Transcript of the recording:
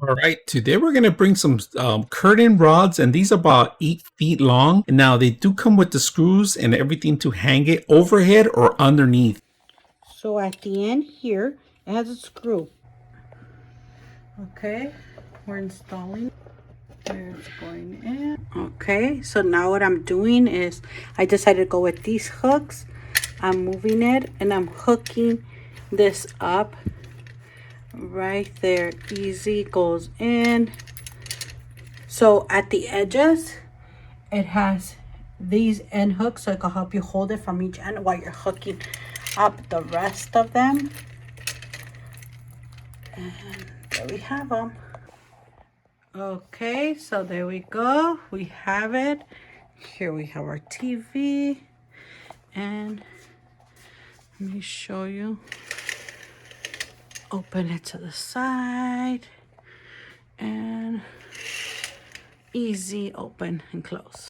All right, today we're going to bring some curtain rods, and these are about 8 feet long. And now they do come with the screws and everything to hang it overhead or underneath. So at the end here, it has a screw. Okay, we're installing. It's going in. Okay, so now what I'm doing is I decided to go with these hooks. I'm moving it and I'm hooking this up right there. Easy, goes in. So at the edges, it has these end hooks so it can help you hold it from each end while you're hooking up the rest of them. And there we have them. Okay, so there we go. We have it. Here we have our TV. And let me show you. Open it to the side. And easy open and close.